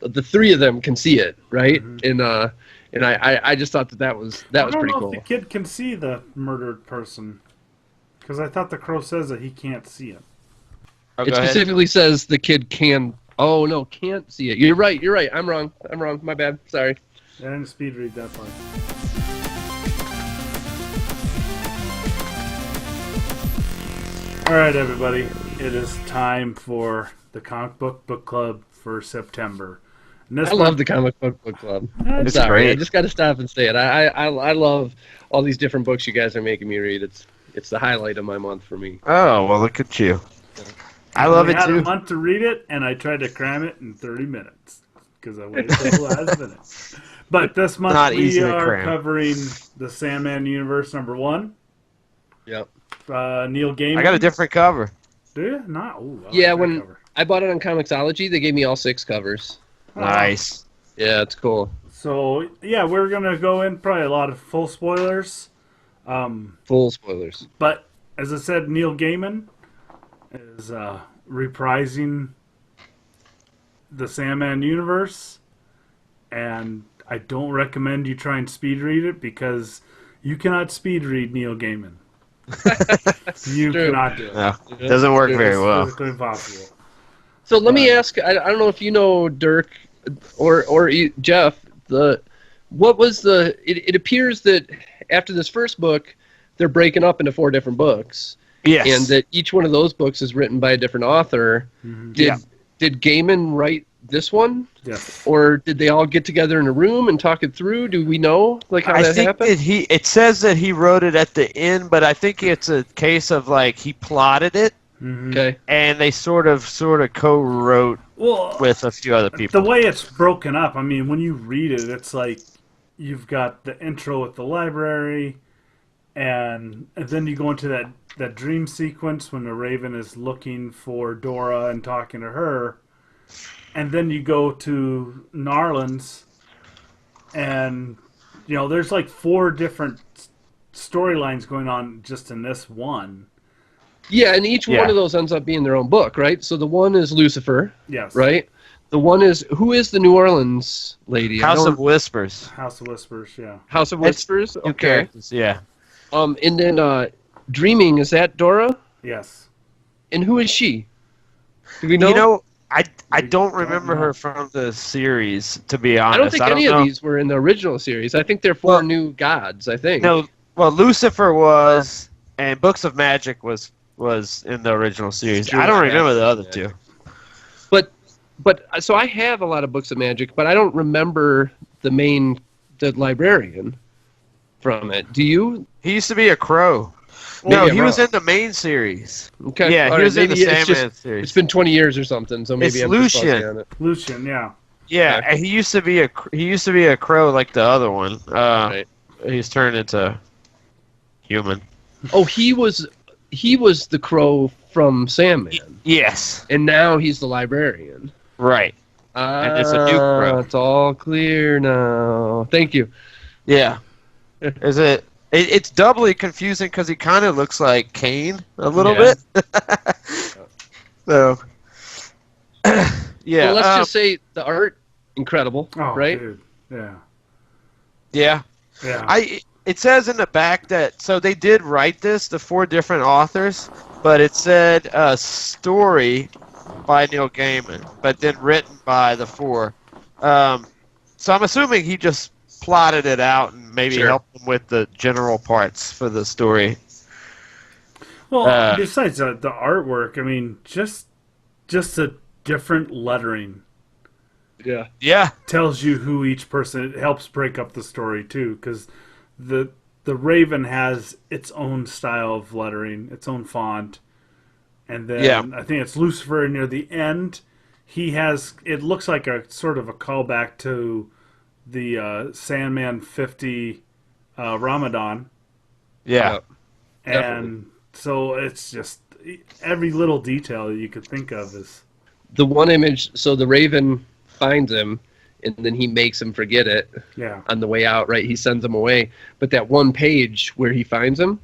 the three of them can see it, right? Mm-hmm. And I just thought that was pretty cool. I don't know if the kid can see the murdered person, because I thought the crow says that he can't see it. Oh, it specifically says the kid can. Oh no, can't see it. You're right. I'm wrong. My bad. Sorry. I didn't speed read that part. All right, everybody. It is time for the comic book club for September. I love the comic book club. I'm It's sorry. great. I just got to stop and say it. I love all these different books you guys are making me read. It's the highlight of my month for me. Oh, well, look at you. I love it I had too. a month to read it, and I tried to cram it in 30 minutes because I waited till the last minute. But this month Not easy we to are cram. covering the Sandman Universe #1. Yep. Neil Gaiman. I got a different cover. Do you? Not. Ooh, I like Yeah, that when cover. I bought it on Comixology, they gave me all 6 covers. Nice. Yeah, it's cool. So yeah, we're gonna go in probably a lot of full spoilers. Full spoilers. But as I said, Neil Gaiman is reprising the Sandman Universe, and I don't recommend you try and speed read it because you cannot speed read Neil Gaiman. You True. cannot do it. No, it doesn't work very It's well. physically impossible. So let me ask. I don't know if you know, Dirk, or Jeff. What was the? It appears that after this first book, they're breaking up into 4 different books. Yes. And that each one of those books is written by a different author. Mm-hmm. Did Gaiman write this one? Yes. Or did they all get together in a room and talk it through? Do we know how I that think happened? that it says that he wrote it at the end, but I think it's a case of like he plotted it Mm-hmm. Okay. and they sort of co-wrote Well, with a few other people. the way it's broken up, I mean, when you read it, it's like you've got the intro with the library, and then you go into that dream sequence when the Raven is looking for Dora and talking to her, and then you go to Narlan's, and there's like 4 different storylines going on just in this one. Yeah, and each Yeah. one of those ends up being their own book, right? So the one is Lucifer, Yes. right? The one is, who is the New Orleans lady? House of Whispers. House of Whispers, yeah. House of It's Whispers? Two Okay. characters, yeah. And then Dreaming, is that Dora? Yes. And who is she? Do we know? You know, I We don't don't remember know. her from the series, to be honest. I don't think any know. of these were in the original series. I think they're 4 Well, new gods, I think. No, well, Lucifer was, and Books of Magic was in the original series. True. I don't remember the other Yeah. 2. But so I have a lot of Books of Magic, but I don't remember the librarian from it. Do you? He used to be a crow. Maybe No, I'm he was wrong. in the main series. Okay. Yeah, all he was in the maybe it's Sandman just- series. It's been 20 years or something, so maybe It's I'm just Lucian. fuzzy on it. Lucian, yeah. Yeah, Okay. and he used to be a crow like the other one. Right. He's turned into human. Oh, he was the crow from Sandman, Yes, and now he's the librarian. right. And it's a new crow. It's all clear now. Thank you. Yeah. Is it? It's doubly confusing because he kind of looks like Kane a little Yeah. bit. So, yeah. Well, let's just say the art, incredible, Oh, right? dude. Yeah. yeah. Yeah. It says in the back that they did write this, the 4 different authors, but it said story by Neil Gaiman, but then written by the 4. So I'm assuming he just plotted it out and maybe Sure. helped them with the general parts for the story. Well, besides the artwork, I mean, just the different lettering Yeah. Yeah. tells you who each person. It helps break up the story too, because the Raven has its own style of lettering, its own font, and then Yeah. I think it's Lucifer near the end. He has. It looks like a sort of a callback to the Sandman 50 Ramadan. Yeah. And Definitely. so it's just every little detail you could think of is The one image, so the Raven finds him, and then he makes him forget it on the way out, right? He sends him away. But that one page where he finds him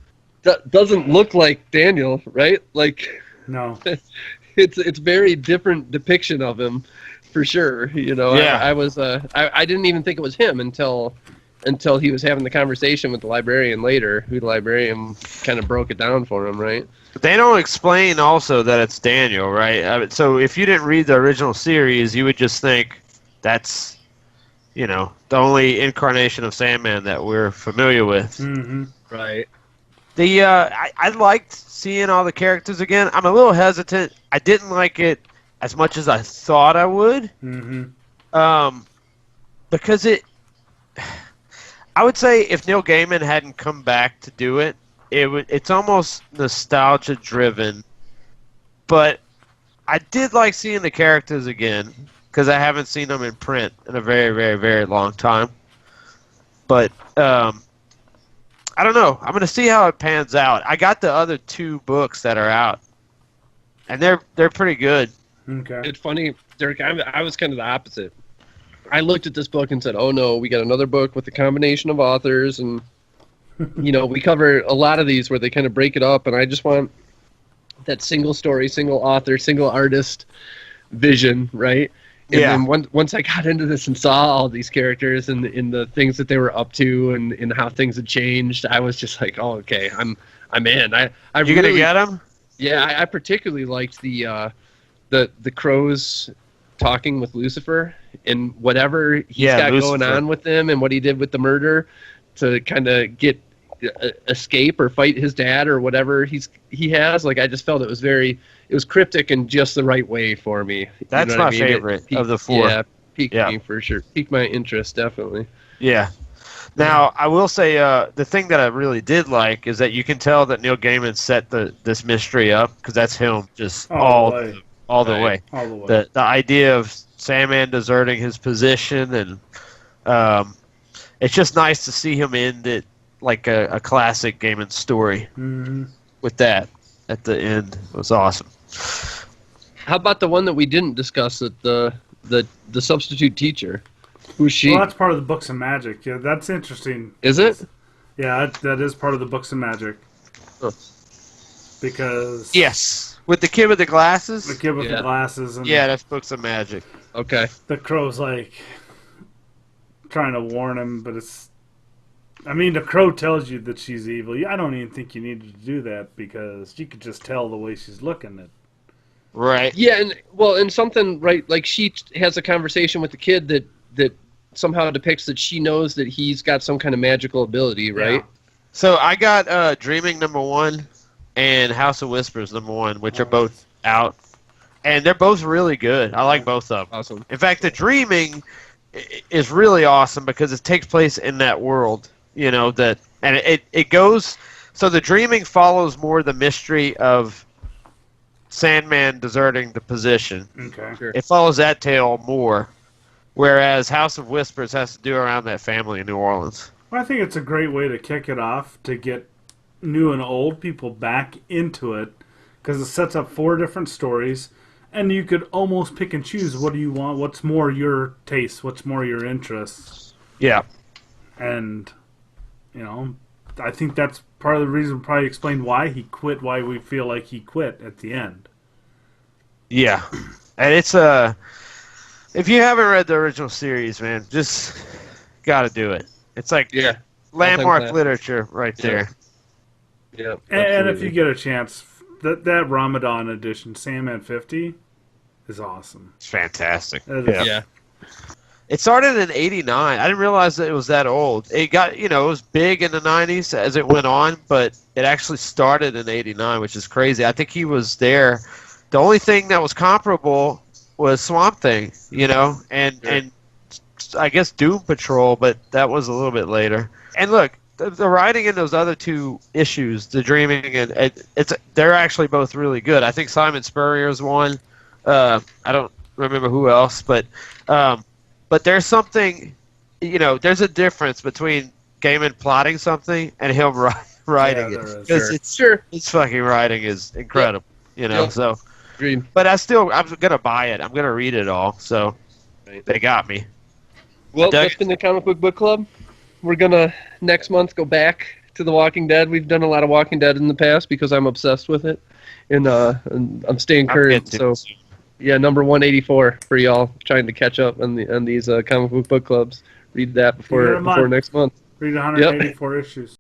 doesn't look like Daniel, right? Like, no. it's very different depiction of him. for sure. You know, Yeah. I didn't even think it was him until he was having the conversation with the librarian later, who the librarian kind of broke it down for him, right? But they don't explain also that it's Daniel, right? So if you didn't read the original series, you would just think that's, the only incarnation of Sandman that we're familiar with. Mm-hmm. Right. I liked seeing all the characters again. I'm a little hesitant. I didn't like it as much as I thought I would. Mm-hmm. Because I would say if Neil Gaiman hadn't come back to do it, it's almost nostalgia driven. But I did like seeing the characters again because I haven't seen them in print in a very, very, very long time. But I don't know. I'm going to see how it pans out. I got the other 2 books that are out, and they're pretty good. Okay. It's funny, Dirk. I was kind of the opposite. I looked at this book and said, "Oh no, we got another book with a combination of authors," and we cover a lot of these where they kind of break it up, and I just want that single story, single author, single artist vision, right? And then once I got into this and saw all these characters and in the things that they were up to and how things had changed, I was just like, "Oh, okay, I'm in." You gonna get them? Yeah, I particularly liked the crows talking with Lucifer and whatever he's got Lucifer. going on with them and what he did with the murder to kind of get escape or fight his dad or whatever he has. Like, I just felt it was cryptic in just the right way for me. That's my favorite of the 4. Yeah, piqued me for sure. Piqued my interest, definitely. Yeah. Now, I will say the thing that I really did like is that you can tell that Neil Gaiman set this mystery up because that's him just all the way. All the way. The idea of Sandman deserting his position, and it's just nice to see him end it like a classic Gaiman story. Mm-hmm. With that at the end, it was awesome. How about the one that we didn't discuss? The substitute teacher. Who's she? Well, that's part of the Books of Magic. Yeah, that's interesting. Is it? Yeah, that is part of the Books of Magic. Oh. Because yes, with the kid with the glasses. The kid with the glasses. And that's Books of Magic. Okay. The crow's like trying to warn him, but it's. I mean, the crow tells you that she's evil. I don't even think you needed to do that because you could just tell the way she's looking at. Right. Yeah, and something right, like she has a conversation with the kid that somehow depicts that she knows that he's got some kind of magical ability, right? Yeah. So I got Dreaming #1 and House of Whispers #1, which are both out, and they're both really good. I like both of them. Awesome. In fact, the Dreaming is really awesome because it takes place in that world. It goes. So the Dreaming follows more the mystery of Sandman deserting the position. Okay. Sure. It follows that tale more, whereas House of Whispers has to do around that family in New Orleans. Well, I think it's a great way to kick it off to get new and old people back into it because it sets up 4 different stories, and you could almost pick and choose what do you want, what's more your taste, what's more your interests. Yeah. And, I think that's part of the reason, probably explain why he quit, why we feel like he quit at the end. Yeah. And it's if you haven't read the original series, man, just gotta do it. It's like landmark literature right there. Yeah. And if you get a chance, that Ramadan edition, Sandman 50, is awesome. It's fantastic. Yeah. It started in '89. I didn't realize that it was that old. It got, it was big in the '90s as it went on, but it actually started in '89, which is crazy. I think he was there. The only thing that was comparable was Swamp Thing, and I guess Doom Patrol, but that was a little bit later. And look, the writing in those other 2 issues, The Dreaming, and they're actually both really good. I think Simon Spurrier's one. I don't remember who else, but there's something, there's a difference between Gaiman plotting something and him writing it. Because his fucking writing is incredible, so. Agreed. But I'm gonna buy it. I'm gonna read it all. So they got me. Well, that's been the Comic Book Club. We're gonna next month go back to The Walking Dead. We've done a lot of Walking Dead in the past because I'm obsessed with it, and I'm staying current. So Yeah, number 184 for y'all trying to catch up on these comic book clubs. Read that before next month. Read 184 issues.